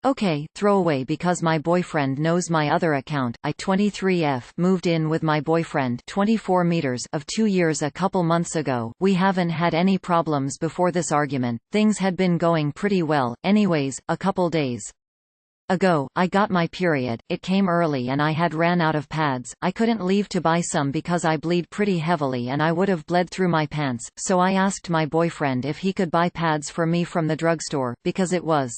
Okay, throwaway because my boyfriend knows my other account. I 23F moved in with my boyfriend 24 meters of 2 years a couple months ago. We haven't had any problems before this argument. Things had been going pretty well. Anyways, a couple days ago, I got my period. It came early and I had ran out of pads. I couldn't leave to buy some because I bleed pretty heavily and I would have bled through my pants. So I asked my boyfriend if he could buy pads for me from the drugstore, because it was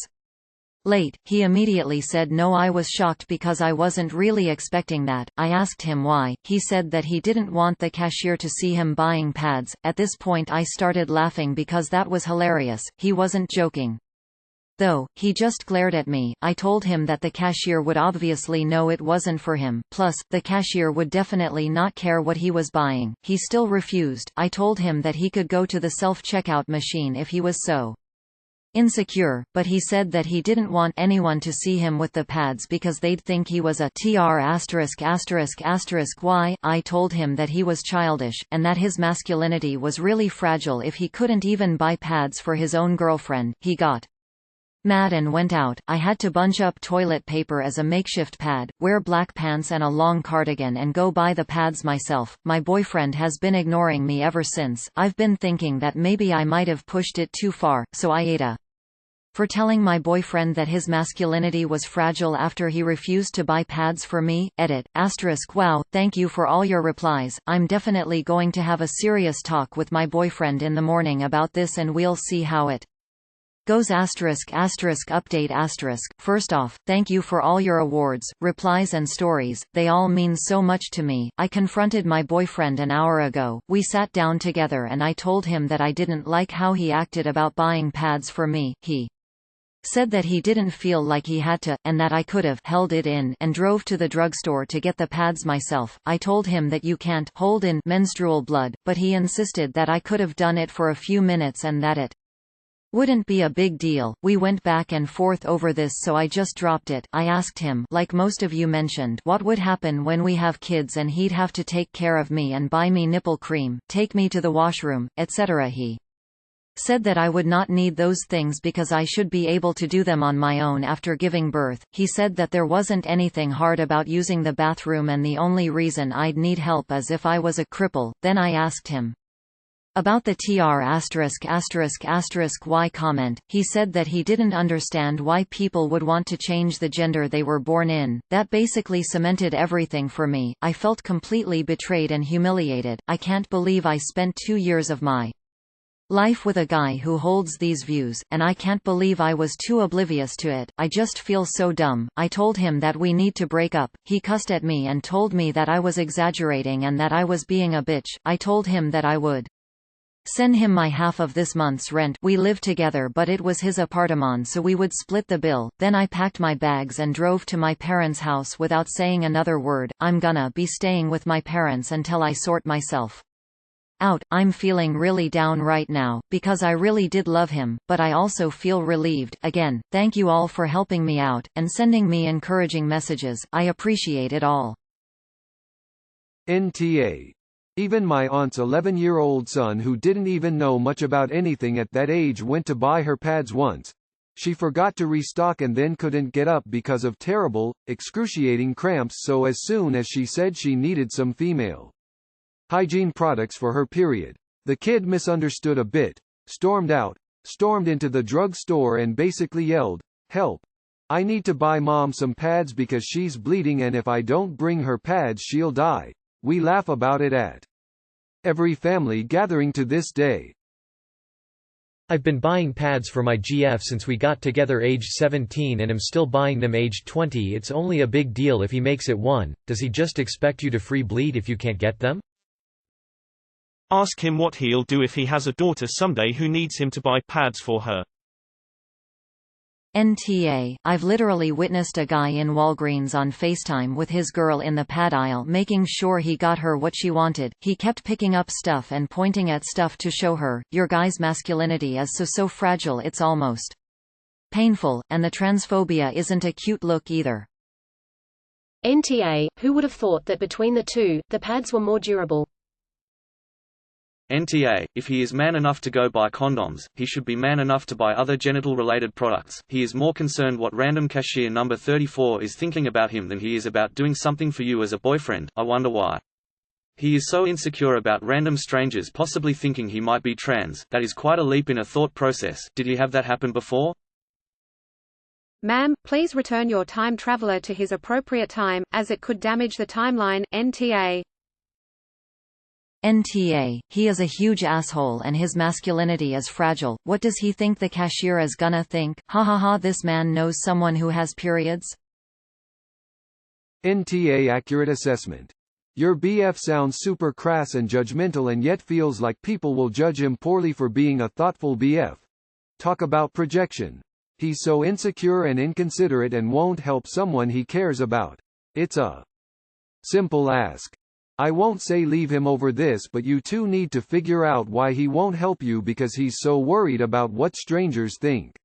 late. He immediately said no. I was shocked because I wasn't really expecting that. I asked him why. He said that he didn't want the cashier to see him buying pads. At this point I started laughing because that was hilarious. He wasn't joking though, he just glared at me. I told him that the cashier would obviously know it wasn't for him, plus, the cashier would definitely not care what he was buying. He still refused. I told him that he could go to the self-checkout machine if he was so insecure, but he said that he didn't want anyone to see him with the pads because they'd think he was a Why? I told him that he was childish, and that his masculinity was really fragile if he couldn't even buy pads for his own girlfriend. He got mad and went out. I had to bunch up toilet paper as a makeshift pad, wear black pants and a long cardigan and go buy the pads myself. My boyfriend has been ignoring me ever since. I've been thinking that maybe I might have pushed it too far, so I AITA for telling my boyfriend that his masculinity was fragile after he refused to buy pads for me. Edit. Wow, thank you for all your replies. I'm definitely going to have a serious talk with my boyfriend in the morning about this and we'll see how it goes. Update. First off, thank you for all your awards, replies and stories. They all mean so much to me. I confronted my boyfriend an hour ago. We sat down together and I told him that I didn't like how he acted about buying pads for me. He said that he didn't feel like he had to, and that I could have held it in and drove to the drugstore to get the pads myself. I told him that you can't hold in menstrual blood, but he insisted that I could have done it for a few minutes and that it wouldn't be a big deal. We went back and forth over this, so I just dropped it. I asked him, like most of you mentioned, what would happen when we have kids and he'd have to take care of me and buy me nipple cream, take me to the washroom, etc. He said that I would not need those things because I should be able to do them on my own after giving birth. He said that there wasn't anything hard about using the bathroom and the only reason I'd need help is if I was a cripple. Then I asked him about the Why comment. He said that he didn't understand why people would want to change the gender they were born in. That basically cemented everything for me. I felt completely betrayed and humiliated. I can't believe I spent 2 years of my life with a guy who holds these views, and I can't believe I was too oblivious to it. I just feel so dumb. I told him that we need to break up. He cussed at me and told me that I was exaggerating and that I was being a bitch. I told him that I would send him my half of this month's rent. We lived together but it was his apartment, so we would split the bill. Then I packed my bags and drove to my parents' house without saying another word. I'm gonna be staying with my parents until I sort myself out. I'm feeling really down right now, because I really did love him, but I also feel relieved. Again, thank you all for helping me out, and sending me encouraging messages. I appreciate it all. NTA. Even my aunt's 11-year-old son, who didn't even know much about anything at that age, went to buy her pads once. She forgot to restock and then couldn't get up because of terrible, excruciating cramps, so as soon as she said she needed some female hygiene products for her period, the kid misunderstood a bit, stormed into the drug store and basically yelled, "Help! I need to buy mom some pads because she's bleeding and if I don't bring her pads she'll die." We laugh about it at every family gathering to this day. I've been buying pads for my GF since we got together aged 17 and am still buying them aged 20. It's only a big deal if he makes it one. Does he just expect you to free bleed if you can't get them? Ask him what he'll do if he has a daughter someday who needs him to buy pads for her. NTA. I've literally witnessed a guy in Walgreens on FaceTime with his girl in the pad aisle making sure he got her what she wanted. He kept picking up stuff and pointing at stuff to show her, your guy's masculinity is so fragile it's almost painful, and the transphobia isn't a cute look either. NTA. Who would have thought that between the two, the pads were more durable? NTA, if he is man enough to go buy condoms, he should be man enough to buy other genital-related products. He is more concerned what random cashier number 34 is thinking about him than he is about doing something for you as a boyfriend. I wonder why. He is so insecure about random strangers possibly thinking he might be trans. That is quite a leap in a thought process. Did he have that happen before? Ma'am, please return your time traveler to his appropriate time, as it could damage the timeline. NTA. NTA, he is a huge asshole and his masculinity is fragile. What does he think the cashier is gonna think? Ha ha ha, this man knows someone who has periods? NTA accurate assessment. Your BF sounds super crass and judgmental and yet feels like people will judge him poorly for being a thoughtful BF. Talk about projection. He's so insecure and inconsiderate and won't help someone he cares about. It's a simple ask. I won't say leave him over this, but you two need to figure out why he won't help you because he's so worried about what strangers think.